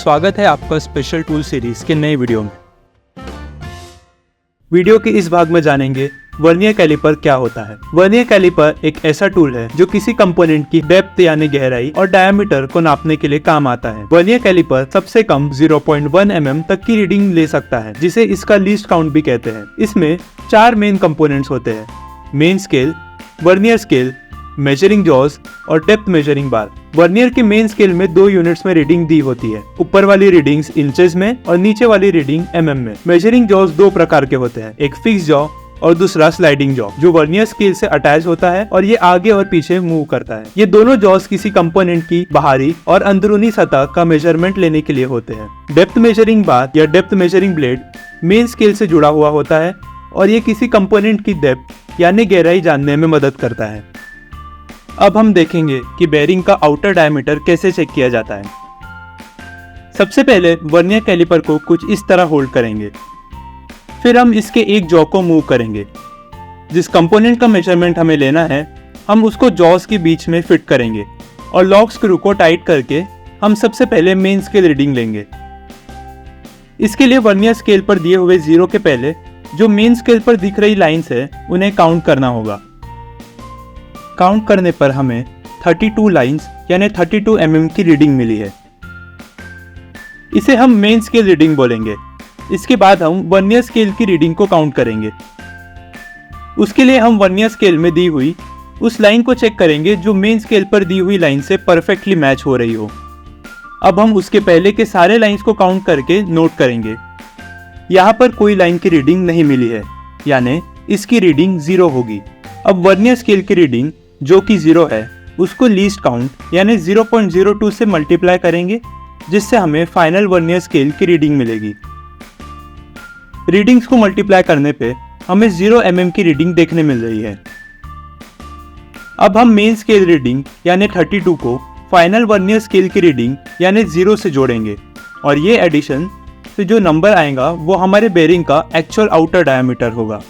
स्वागत है आपका स्पेशल टूल सीरीज के नए वीडियो में। वीडियो के इस भाग में जानेंगे वर्नियर कैलिपर क्या होता है। वर्नियर कैलिपर एक ऐसा टूल है जो किसी कंपोनेंट की डेप्थ यानी गहराई और डायमीटर को नापने के लिए काम आता है। वर्नियर कैलिपर सबसे कम 0.1 mm तक की रीडिंग ले सकता है, जिसे इसका लीस्ट काउंट भी कहते हैं। इसमें 4 मेन कंपोनेंट्स होते हैं: main scale, vernier scale, measuring jaws और डेप्थ मेजरिंग बार। वर्नियर के मेन स्केल में 2 यूनिट्स में रीडिंग दी होती है, ऊपर वाली रीडिंग्स इंचेस में और नीचे वाली रीडिंग mm में। मेजरिंग जॉज 2 प्रकार के होते हैं, एक फिक्स जॉ और दूसरा स्लाइडिंग जॉ, जो वर्नियर स्केल से अटैच होता है और ये आगे और पीछे मूव करता है। ये दोनों जॉज किसी कंपोनेंट की बाहरी और अंदरूनी सतह का मेजरमेंट लेने के लिए होते हैं। डेप्थ मेजरिंग बार या depth measuring blade main scale से जुड़ा हुआ होता है और ये किसी कंपोनेंट की डेप्थ यानी गहराई जानने में मदद करता है। अब हम देखेंगे कि बेरिंग का आउटर डायमीटर कैसे चेक किया जाता है। सबसे पहले वर्नियर कैलिपर को कुछ इस तरह होल्ड करेंगे, फिर हम इसके एक जॉ को मूव करेंगे। जिस कंपोनेंट का मेजरमेंट हमें लेना है, हम उसको जॉस के बीच में फिट करेंगे और लॉक स्क्रू को टाइट करके हम सबसे पहले मेन स्केल रीडिंग लेंगे। इसके लिए वर्नियर स्केल पर दिए हुए 0 के पहले जो मेन स्केल पर दिख रही लाइंस है, उन्हें काउंट करना होगा। काउंट करने पर हमें 32 लाइंस यानी 32 mm की रीडिंग मिली है। इसे हम मेन स्केल रीडिंग बोलेंगे। इसके बाद हम वर्नियर स्केल की रीडिंग को काउंट करेंगे। उसके लिए हम वर्नियर स्केल में दी हुई उस लाइन को चेक करेंगे जो मेन स्केल पर दी हुई लाइन से परफेक्टली मैच हो रही हो। अब हम उसके पहले के सारे लाइंस को काउंट करके नोट करेंगे। यहाँ पर कोई लाइन की रीडिंग नहीं मिली है, यानी इसकी रीडिंग 0 होगी। अब वर्नियर स्केल की रीडिंग जो कि 0 है, उसको लीस्ट काउंट यानी 0.02 से मल्टीप्लाई करेंगे, जिससे हमें फाइनल वर्नियर स्केल की रीडिंग मिलेगी। रीडिंग्स को मल्टीप्लाई करने पे हमें 0 mm की रीडिंग देखने मिल रही है। अब हम मेन स्केल रीडिंग यानी 32 को फाइनल वर्नियर स्केल की रीडिंग यानी 0 से जोड़ेंगे और ये एडिशन से जो नंबर आएगा वो हमारे बेरिंग का एक्चुअल आउटर डायमीटर होगा।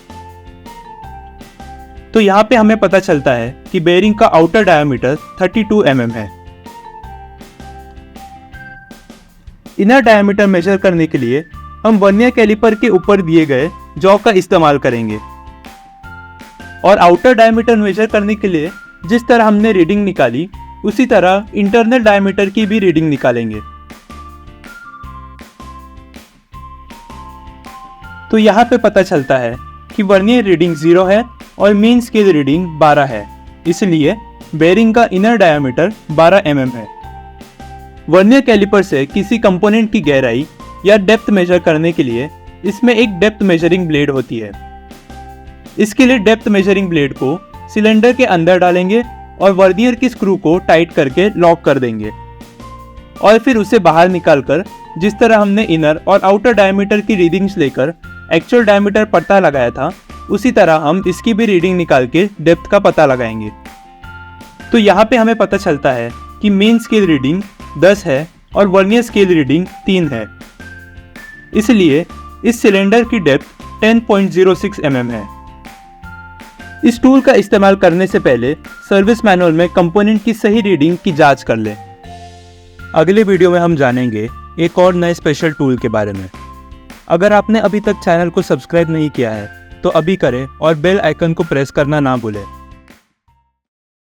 तो यहाँ पे हमें पता चलता है कि बेरिंग का आउटर डायमीटर 32 mm है। इनर डायमीटर मेजर करने के लिए हम वर्नियर कैलिपर के ऊपर दिए गए जॉ का इस्तेमाल करेंगे और आउटर डायमीटर मेजर करने के लिए जिस तरह हमने रीडिंग निकाली, उसी तरह इंटरनल डायमीटर की भी रीडिंग निकालेंगे। तो यहाँ पे पता चलता है कि वर्नियर रीडिंग 0 है और मेन स्केल रीडिंग 12 है, इसलिए बेरिंग का इनर डायमीटर 12 mm है। वर्नियर कैलिपर से किसी कंपोनेंट की गहराई या डेप्थ मेजर करने के लिए इसमें एक डेप्थ मेजरिंग ब्लेड होती है। इसके लिए डेप्थ मेजरिंग ब्लेड को सिलेंडर के अंदर डालेंगे और वर्नियर की स्क्रू को टाइट करके लॉक कर देंगे और फिर उसे बाहर निकालकर जिस तरह हमने इनर और आउटर डायमीटर की रीडिंग्स लेकर एक्चुअल डायमीटर पता लगाया था, उसी तरह हम इसकी भी रीडिंग निकाल के डेप्थ का पता लगाएंगे। तो यहाँ पे हमें पता चलता है कि मेन स्केल रीडिंग 10 है और वर्नियर स्केल रीडिंग 3 है, इसलिए इस सिलेंडर की डेप्थ 10.06 mm है। इस टूल का इस्तेमाल करने से पहले सर्विस मैनुअल में कंपोनेंट की सही रीडिंग की जांच कर लें। अगले वीडियो में हम जानेंगे एक और नए स्पेशल टूल के बारे में। अगर आपने अभी तक चैनल को सब्सक्राइब नहीं किया है तो अभी करें और बेल आइकन को प्रेस करना ना भूलें।